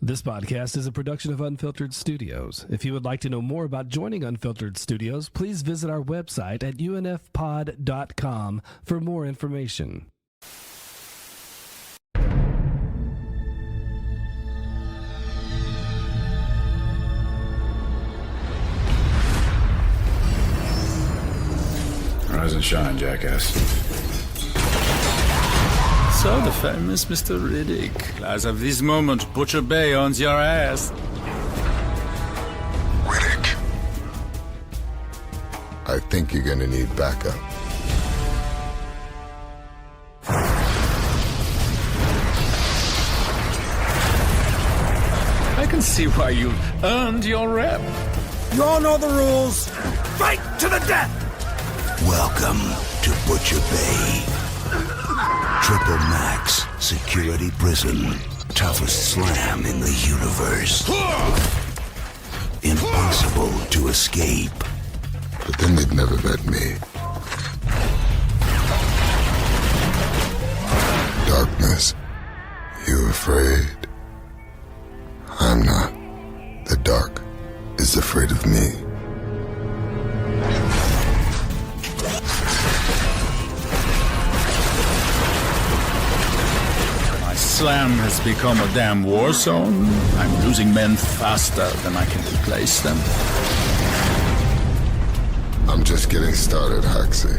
This podcast is a production of Unfiltered Studios. If you would like to know more about joining Unfiltered Studios, please visit our website at unfpod.com for more information. Rise and shine, jackass. So the famous Mr. Riddick. As of this moment, Butcher Bay owns your ass. Riddick. I think you're gonna need backup. I can see why you've earned your rep. You all know the rules. Fight to the death! Welcome to Butcher Bay. Triple Max Security Prison. Toughest slam in the universe. Impossible to escape. But then they'd never met me. Darkness. You afraid? I'm not. The dark is afraid of me. Slam has become a damn war zone. I'm losing men faster than I can replace them. I'm just getting started, Hoxie.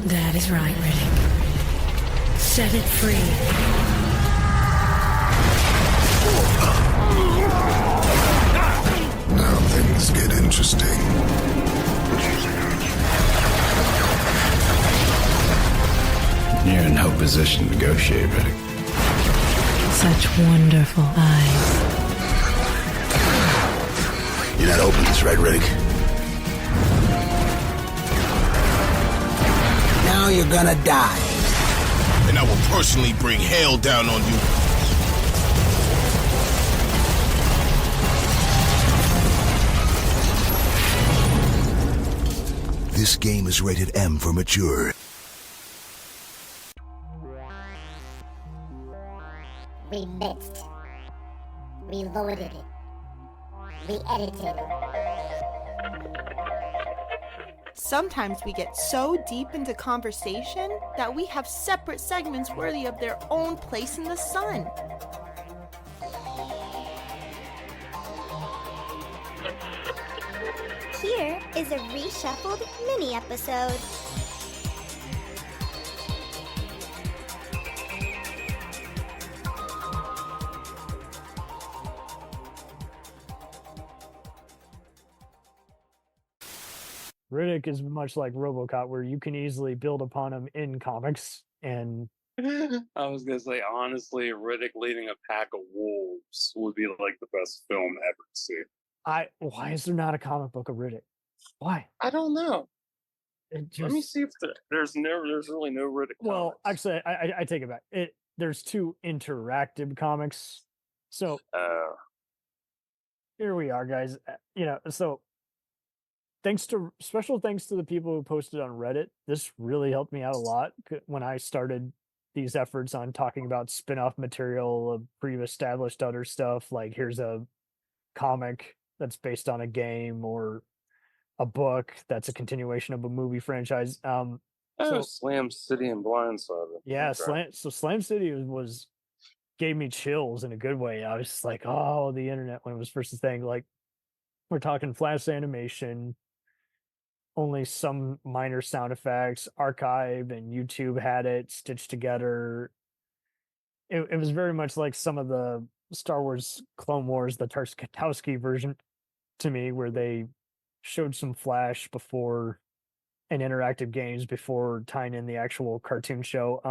That is right, Riddick. Set it free. Now things get interesting. You're in no position to negotiate, Riddick. Such wonderful eyes. You're not open this, right, Riddick? Now you're gonna die. And I will personally bring hell down on you. This game is rated M for mature. We mixed. We loaded it. We edited it. Sometimes we get so deep into conversation that we have separate segments worthy of their own place in the sun. Here is a reshuffled mini episode. Riddick is much like RoboCop, where you can easily build upon him in comics. And I was gonna say, honestly, Riddick leading a pack of wolves would be like the best film ever to see. Why is there not a comic book of Riddick? Why? I don't know. Just, Let me see if there's really no Riddick. Well, comics. actually, I take it back. There's two interactive comics. So here we are, guys. So special thanks to the people who posted on Reddit. This really helped me out a lot when I started these efforts on talking about spin-off material of pre-established other stuff. Like, here's a comic that's based on a game, or a book that's a continuation of a movie franchise. Slam City and Blindside. Yeah, Slam City gave me chills in a good way. I was just like, oh, the internet when it was first a thing. Like, we're talking flash animation, only some minor sound effects, archive and YouTube had it stitched together. It was very much like some of the Star Wars Clone Wars, the Tarkowski version to me, where they showed some flash before and interactive games before tying in the actual cartoon show.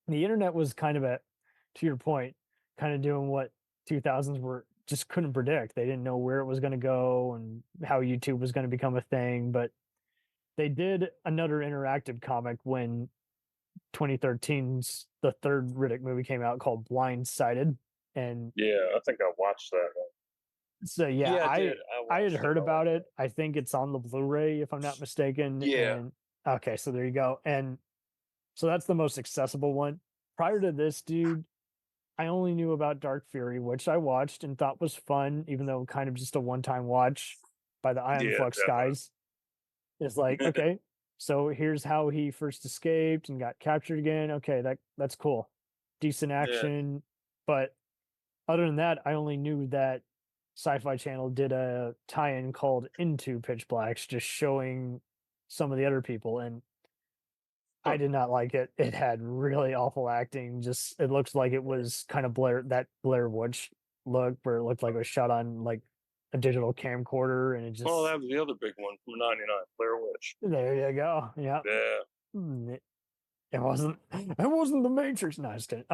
The internet was kind of to your point, kind of doing what 2000s were just couldn't predict. They didn't know where it was going to go and how YouTube was going to become a thing, but they did another interactive comic when 2013's the third Riddick movie came out, called Blindsided. And yeah, I think I watched that. So I had heard about it. I think it's on the Blu-ray, if I'm not mistaken. Yeah. Okay, so there you go. And so that's the most accessible one. Prior to this, dude, I only knew about Dark Fury, which I watched and thought was fun, even though kind of just a one-time watch by the AEON Yeah, Flux guys. It's like, okay, so here's how he first escaped and got captured again. Okay, that's cool. Decent action. But other than that, I only knew that Sci-Fi Channel did a tie-in called Into Pitch Blacks, just showing some of the other people, and I did not like it. It had really awful acting. Just it looks like it was kind of Blair Witch look, where it looked like it was shot on like a digital camcorder, and it just. Oh, that was the other big one from '99, Blair Witch. There you go. Yeah. Yeah. It wasn't. It wasn't the Matrix. No, just kidding.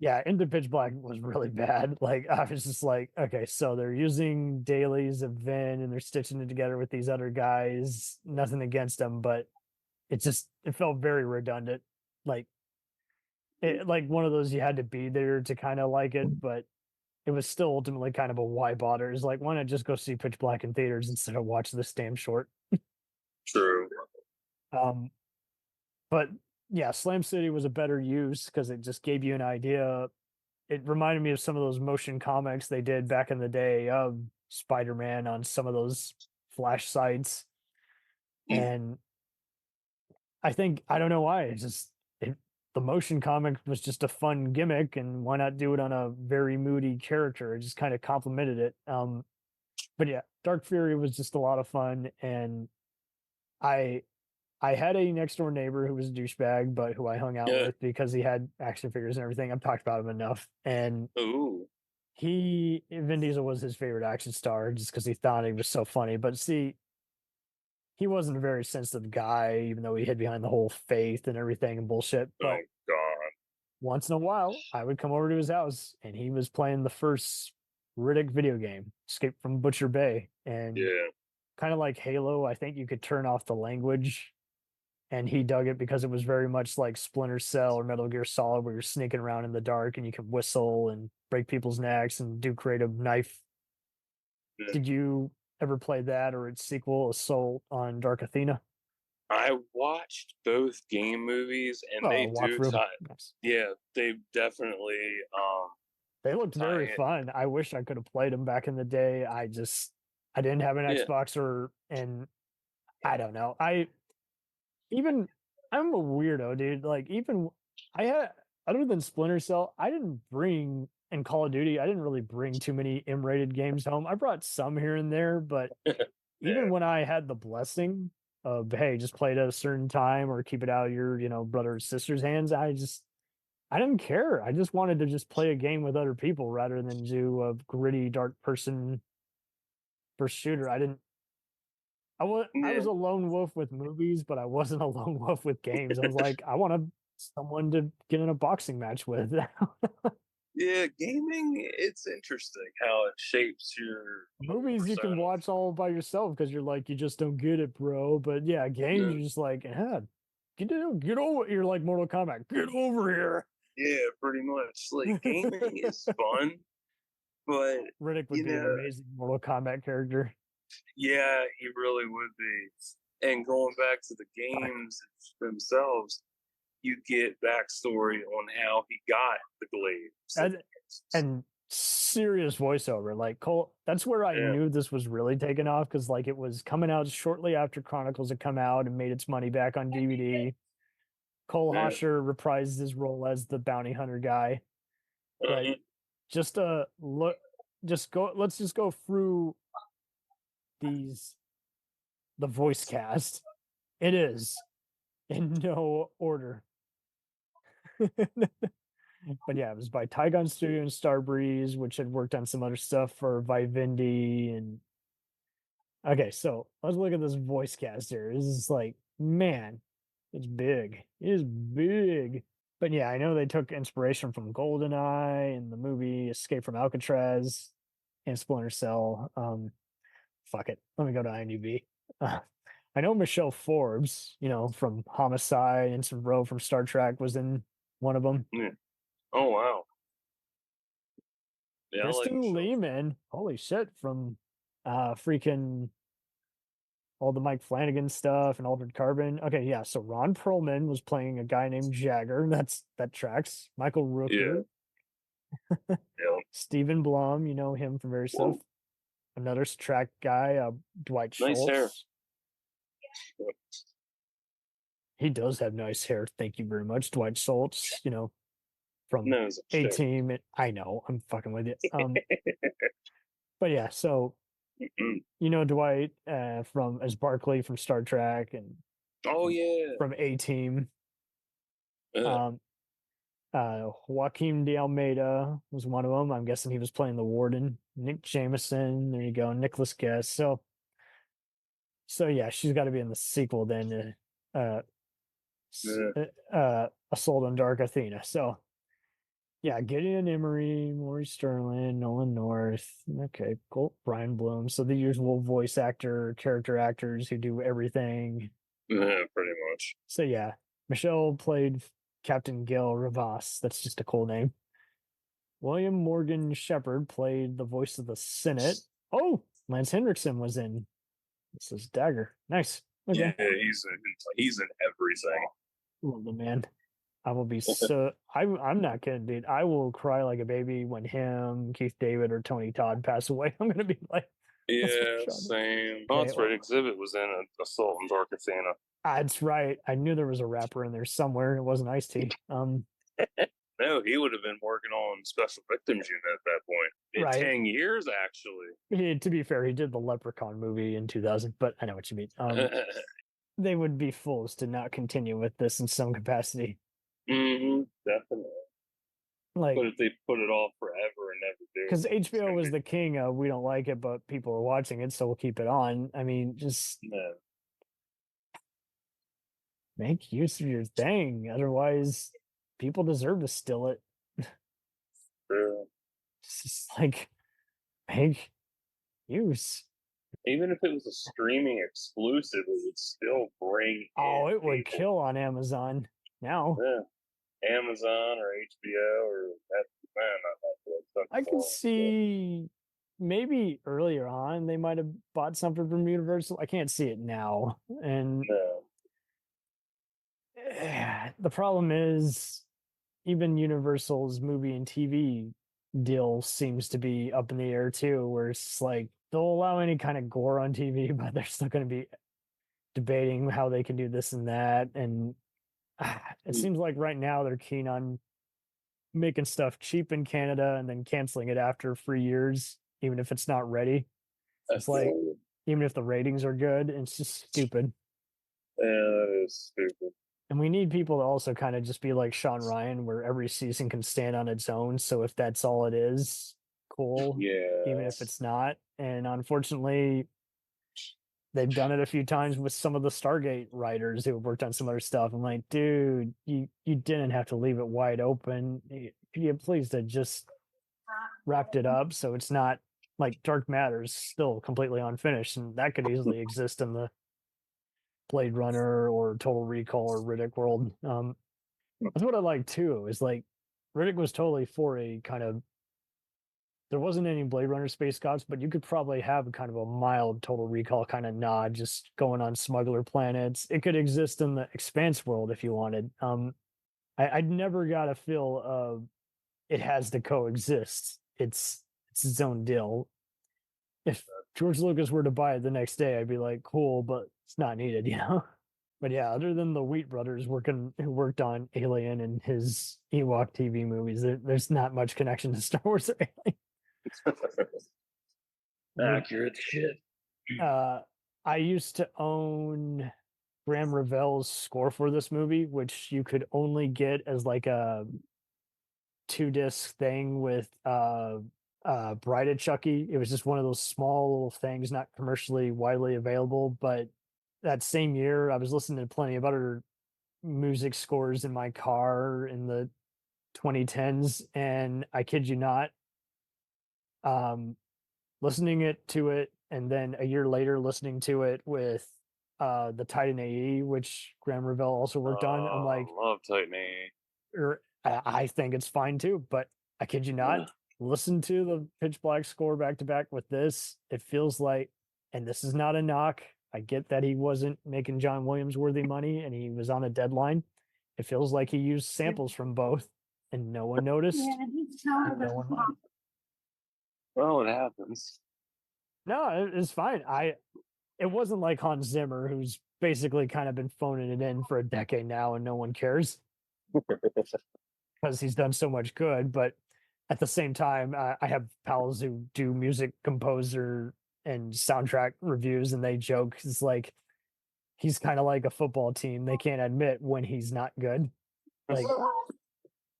Yeah, Into Pitch Black was really bad. Like I was just like, okay, so they're using dailies of Vin and they're stitching it together with these other guys. Nothing against them, but it felt very redundant. Like like one of those you had to be there to kind of like it, but it was still ultimately kind of a why bother. It's like, why not just go see Pitch Black in theaters instead of watch this damn short? True. But yeah, Slam City was a better use because it just gave you an idea. It reminded me of some of those motion comics they did back in the day of Spider-Man on some of those Flash sites. And I don't know why. The motion comic was just a fun gimmick, and why not do it on a very moody character? It just kind of complemented it. But yeah, Dark Fury was just a lot of fun, and I had a next door neighbor who was a douchebag, but who I hung out with because he had action figures and everything. I've talked about him enough. And Vin Diesel was his favorite action star just because he thought he was so funny. But see, he wasn't a very sensitive guy, even though he hid behind the whole faith and everything and bullshit. But once in a while, I would come over to his house and he was playing the first Riddick video game, Escape from Butcher Bay. And kind of like Halo, I think you could turn off the language, and he dug it because it was very much like Splinter Cell or Metal Gear Solid, where you're sneaking around in the dark and you can whistle and break people's necks and do creative knife. Did you ever play that or its sequel, Assault on Dark Athena? I watched both game movies, and they do they definitely they looked very fun. I wish I could have played them back in the day. I didn't have an Xbox and I don't know. I'm a weirdo, dude. Like other than Splinter Cell, I didn't bring in Call of Duty, I didn't really bring too many M-rated games home. I brought some here and there, but even when I had the blessing of, hey, just play it at a certain time or keep it out of your, brother or sister's hands, I didn't care. I just wanted to just play a game with other people rather than do a gritty, dark person first shooter. I was a lone wolf with movies, but I wasn't a lone wolf with games. I was like, I want someone to get in a boxing match with. Yeah, gaming, it's interesting how it shapes your movies persona. You can watch all by yourself because you're like, you just don't get it, bro. But yeah, games, you're just like, get over. You're like Mortal Kombat, get over here. Yeah, pretty much. Like gaming is fun, but Riddick would be an amazing Mortal Kombat character. Yeah, he really would be. And going back to the games themselves, you get backstory on how he got the glaives and serious voiceover. Like Cole, that's where I knew this was really taking off, because like it was coming out shortly after Chronicles had come out and made its money back on DVD. Cole Hosher reprised his role as the bounty hunter guy. But let's just go through the voice cast. It is in no order. But yeah, it was by Tygon Studio and Starbreeze, which had worked on some other stuff for Vivendi. And okay, so let's look at this voice cast here. This is like, man, it's big. It is big. But yeah, I know they took inspiration from GoldenEye and the movie Escape from Alcatraz and Splinter Cell. Fuck it. Let me go to IMDb. I know Michelle Forbes, from Homicide and some Row from Star Trek, was in one of them. Yeah. Oh, wow. Yeah, Kristen Lehman, holy shit, from freaking all the Mike Flanagan stuff and Altered Carbon. Okay, yeah. So Ron Perlman was playing a guy named Jagger. That tracks. Michael Rooker. Yeah. Stephen Blum, you know him from various stuff. Another track guy, Dwight Schultz. Nice hair. He does have nice hair. Thank you very much, Dwight Schultz. You know, from Nose of shit. A-Team. I know, I'm fucking with you. But yeah, so you know Dwight from as Barkley from Star Trek and Oh yeah, from A-Team. Joaquin de Almeida was one of them. I'm guessing he was playing the warden. Nick Jameson, there you go. Nicholas Guest. So yeah, she's got to be in the sequel then. Assault on Dark Athena. So yeah, Gideon Emery, Maurice Sterling, Nolan North. Okay, cool. Brian Bloom. So the usual voice actor, character actors who do everything. Yeah, pretty much. So yeah, Michelle played Captain Gil Rivas. That's just a cool name. William Morgan Shepard played the voice of the Senate. Oh, Lance Henriksen was in. This is Dagger. Nice. Okay. Yeah, he's in everything. Love the man. I will be so. I'm not kidding, dude. I will cry like a baby when him, Keith David, or Tony Todd pass away. I'm gonna be like, yeah, same. Oh, that's right. Exhibit was in Assault on Dark Athena. That's right. I knew there was a rapper in there somewhere. It wasn't Ice-T. No, he would have been working on Special Victims Unit at that point. Right. 10 years, actually. To be fair, he did the Leprechaun movie in 2000, but I know what you mean. They would be fools to not continue with this in some capacity. Definitely. Like, but if they put it off forever and never do, because HBO was the king of we don't like it, but people are watching it, so we'll keep it on. I mean, just make use of your thing. Otherwise, people deserve to steal it. True. It's just like make use. Even if it was a streaming exclusive, it would still bring. Oh, it would kill on Amazon now. Yeah, Amazon or HBO or that. I can see maybe earlier on they might have bought something from Universal. I can't see it now, and the problem is even Universal's movie and TV deal seems to be up in the air too, where it's like they'll allow any kind of gore on TV, but they're still going to be debating how they can do this and that. And it seems like right now they're keen on making stuff cheap in Canada and then canceling it after 3 years, even if it's not ready. It's like, even if the ratings are good, it's just stupid. Yeah, that is stupid. And we need people to also kind of just be like Sean Ryan, where every season can stand on its own. So if that's all it is, cool. Yeah. Even if it's not. And unfortunately, they've done it a few times with some of the Stargate writers who have worked on some other stuff. I'm like, dude, you didn't have to leave it wide open. You please have just wrapped it up so it's not like Dark Matter's still completely unfinished, and that could easily exist in the Blade Runner or Total Recall or Riddick world. That's what I like too, is like Riddick was totally for a kind of, there wasn't any Blade Runner space cops, but you could probably have a kind of a mild Total Recall kind of nod, just going on smuggler planets. It could exist in the Expanse world if you wanted. I'd never got a feel of it has to coexist. It's its own deal. If George Lucas were to buy it the next day, I'd be like, cool, but it's not needed, you know? But yeah, other than the Wheat brothers who worked on Alien and his Ewok TV movies, there's not much connection to Star Wars or Alien. Accurate shit. I used to own Graham Revell's score for this movie, which you could only get as like a 2-disc thing with Bride of Chucky. It was just one of those small little things, not commercially widely available. But that same year, I was listening to plenty of other music scores in my car in the 2010s, and I kid you not, listening to it, and then a year later listening to it with the Titan AE, which Graham Revell also worked on. I'm like, I love Titan AE. I think it's fine too, but I kid you not, listen to the Pitch Black score back to back with this. It feels like, and this is not a knock I get that he wasn't making John Williams worthy money and he was on a deadline. It feels like he used samples from both and no one noticed. And no one minded. Well, it happens. No, it's fine. It wasn't like Hans Zimmer, who's basically kind of been phoning it in for a decade now and no one cares because he's done so much good. But at the same time, I have pals who do music composer and soundtrack reviews, and they joke it's like he's kind of like a football team. They can't admit when he's not good. Like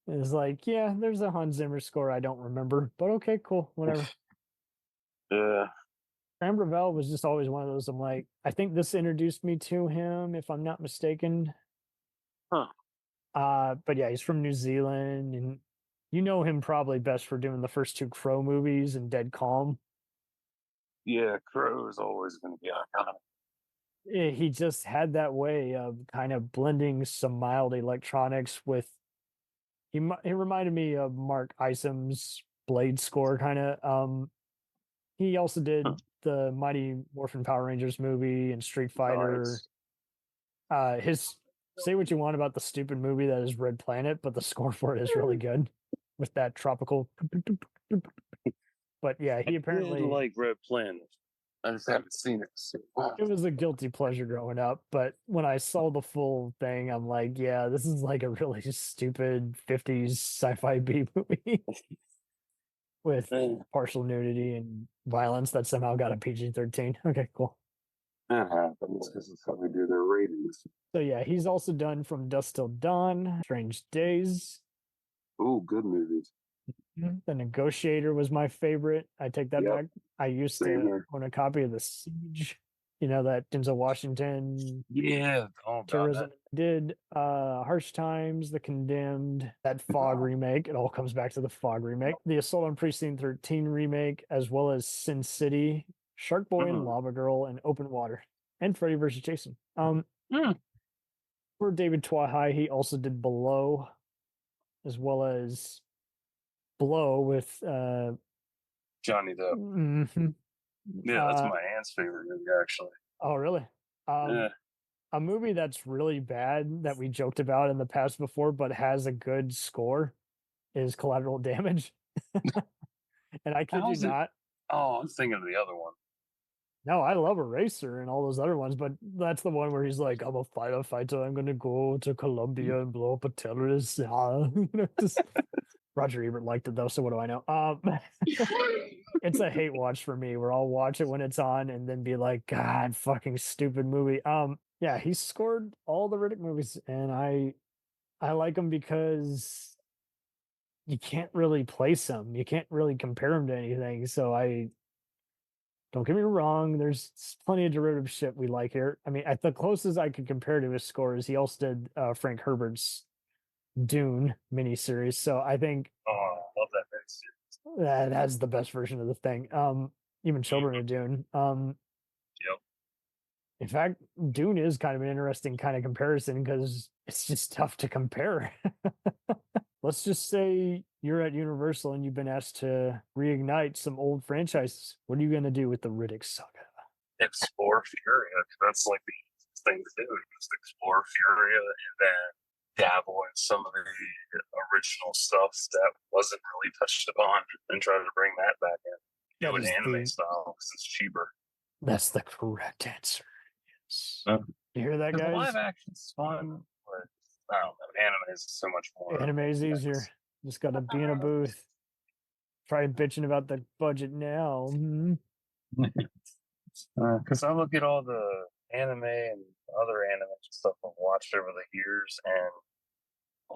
it's like, yeah, there's a Hans Zimmer score I don't remember, but okay, cool, whatever. Yeah. Graham Gravel was just always one of those. I'm like, I think this introduced me to him, if I'm not mistaken. Huh. But yeah, he's from New Zealand, and you know him probably best for doing the first two Crow movies and Dead Calm. Yeah, Crow is always going to be iconic. He just had that way of kind of blending some mild electronics with. He reminded me of Mark Isom's Blade score, kind of. He also did the Mighty Morphin Power Rangers movie and Street Fighter. Nice. His say what you want about the stupid movie that is Red Planet, but the score for it is really good with that tropical. But yeah, he apparently like Red Planet. I just haven't seen it. It was a guilty pleasure growing up, but when I saw the full thing, I'm like, yeah, this is like a really stupid 50s sci-fi B movie with partial nudity and violence that somehow got a PG-13. Okay, cool. That happens because it's how they do their ratings. So yeah, he's also done From Dusk Till Dawn, Strange Days. Oh, good movies. The Negotiator was my favorite. I take that back. I used to own a copy of The Siege. You know, that Denzel Washington. Yeah, terrorism did. Harsh Times, The Condemned, that Fog remake. It all comes back to the Fog remake. The Assault on Precinct 13 remake, as well as Sin City, Shark Boy and Lava Girl, and Open Water, and Freddy vs. Jason. For David Twahai, he also did Below, as well as Blow with Johnny Depp. Mm-hmm. Yeah, that's my aunt's favorite movie, actually. Oh, really? Yeah. A movie that's really bad that we joked about in the past before, but has a good score is Collateral Damage. And I kid you not. Oh, I'm thinking of the other one. No, I love Eraser and all those other ones, but that's the one where he's like, I'm a fighter. I'm going to go to Colombia and blow up a terrorist. Roger Ebert liked it though, so what do I know? It's a hate watch for me where I'll watch it when it's on and then be like, God, fucking stupid movie. Yeah, he scored all the Riddick movies, and I like him because you can't really place him. You can't really compare him to anything. So don't get me wrong, there's plenty of derivative shit we like here. I mean, at the closest I could compare to his score is he also did Frank Herbert's Dune miniseries. So I think I love that miniseries. That's the best version of the thing. Even Children of Dune. Yep. In fact, Dune is kind of an interesting kind of comparison because it's just tough to compare. Let's just say you're at Universal and you've been asked to reignite some old franchises. What are you going to do with the Riddick saga? Explore Furia. That's like the easiest thing to do. Just explore Furia and then dabble in some of the original stuff that wasn't really touched upon and try to bring that back in. Do an anime style because it's cheaper. That's the correct answer. Yes. You hear that, guys? guys? Live action's fun, but I don't know. Anime is so much more. Anime is easier. Just got to be in a booth. Try bitching about the budget now. Because I look at all the anime and other anime stuff I've watched over the years, and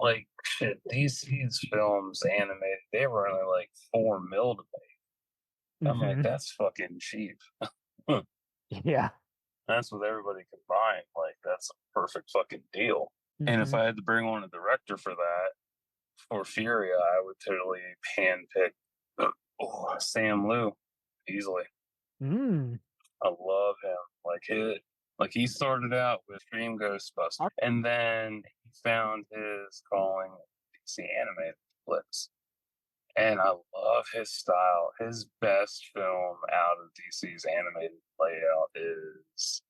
like shit, DC's films animated, they were only like $4 million to make. I'm like, that's fucking cheap. Yeah. That's with everybody combined. Like, that's a perfect fucking deal. And if I had to bring on a director for that, for Furia, I would totally handpick Sam Liu easily. I love him. Like he started out with Dream Ghostbusters, and then he found his calling DC animated flicks. And I love his style. His best film out of DC's animated layout is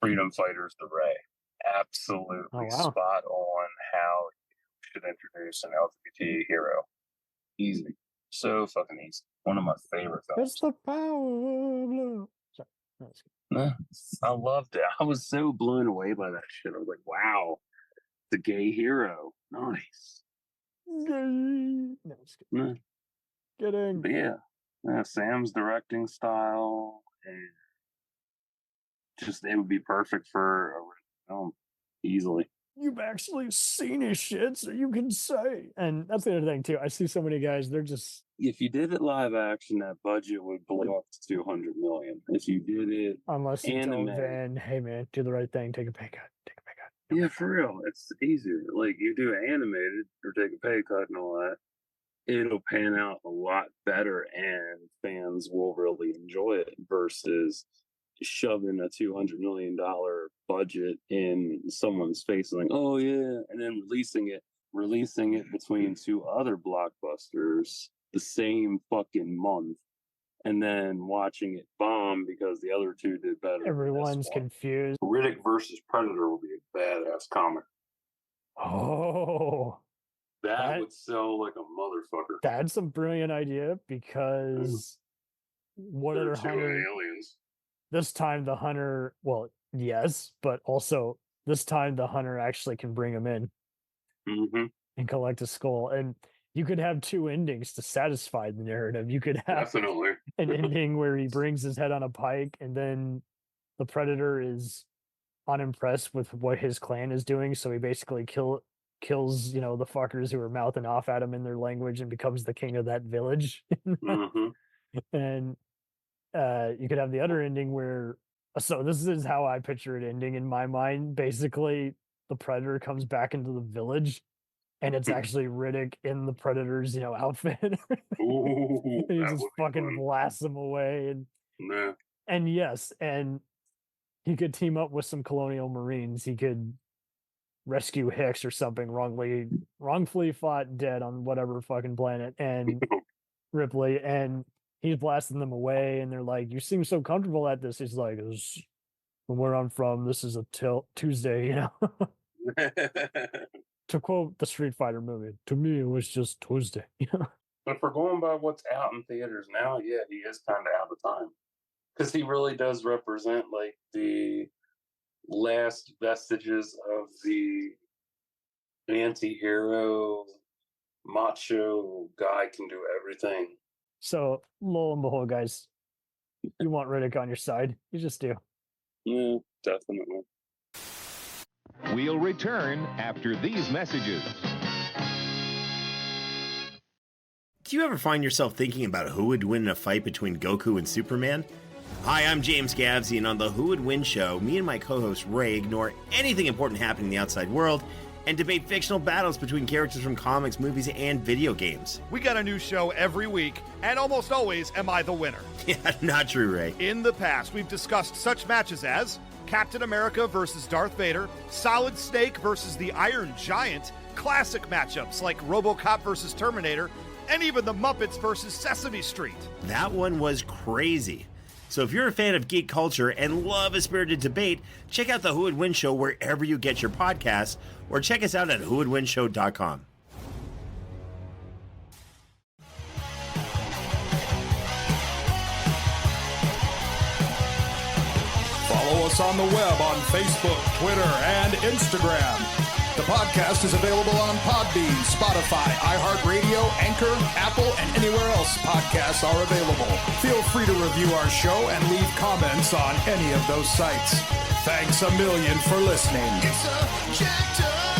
Freedom Fighters the Ray. Absolutely spot on how you should introduce an LGBT hero. Easy. So fucking easy. One of my favorite films. It's the power of love. Sorry. I loved it. I was so blown away by that shit. I was like, wow, the gay hero. Nice. No, just kidding. Kidding. But yeah, Sam's directing style, and just it would be perfect for a film easily. You've actually seen his shit, so you can say. And that's the other thing too. I see so many guys. They're just, if you did it live action, that budget would blow up to 200 million. If you did it unless you anime, told Van, hey man, do the right thing, take a pay cut. Yeah, for real. It's easier. Like, you do animated or take a pay cut and all that, it'll pan out a lot better and fans will really enjoy it versus shoving a $200 million budget in someone's face and like, oh yeah, and then releasing it between two other blockbusters the same fucking month, and then watching it bomb because the other two did better. Everyone's confused. Riddick versus Predator will be a badass comic. Oh, that would sell like a motherfucker. That's a brilliant idea because what other hunter? Aliens. This time the hunter, well, yes, but also this time the hunter actually can bring him in and collect a skull. And you could have two endings to satisfy the narrative. You could have definitely an ending where he brings his head on a pike and then the Predator is unimpressed with what his clan is doing. So he basically kills, you know, the fuckers who are mouthing off at him in their language and becomes the king of that village. And you could have the other ending where, so this is how I picture it ending in my mind. Basically, the Predator comes back into the village and it's actually Riddick in the Predator's, you know, outfit. Ooh, and he just fucking blasts him away. And yes, and he could team up with some Colonial Marines. He could rescue Hicks or something wrongfully fought dead on whatever fucking planet, and Ripley, and he's blasting them away, and they're like, you seem so comfortable at this. He's like, from where I'm from, this is a Tuesday, you know? To quote the Street Fighter movie, to me, it was just Tuesday. But if we're going by what's out in theaters now, yeah, he is kind of out of time. Because he really does represent, like, the last vestiges of the anti-hero, macho guy can do everything. So, lo and behold, guys, you want Riddick on your side. You just do. Yeah, definitely. We'll return after these messages. Do you ever find yourself thinking about who would win in a fight between Goku and Superman? Hi, I'm James Gavsey, and on the Who Would Win show, me and my co-host Ray ignore anything important happening in the outside world and debate fictional battles between characters from comics, movies, and video games. We got a new show every week, and almost always am I the winner. Yeah, not true, Ray. In the past, we've discussed such matches as Captain America versus Darth Vader, Solid Snake versus the Iron Giant, classic matchups like RoboCop versus Terminator, and even the Muppets versus Sesame Street. That one was crazy. So if you're a fan of geek culture and love a spirited debate, check out the Who Would Win show wherever you get your podcasts, or check us out at whowouldwinshow.com. Follow us on the web on Facebook, Twitter, and Instagram. The podcast is available on Podbean, Spotify, iHeartRadio, Anchor, Apple, and anywhere else podcasts are available. Feel free to review our show and leave comments on any of those sites. Thanks a million for listening. It's a jacked up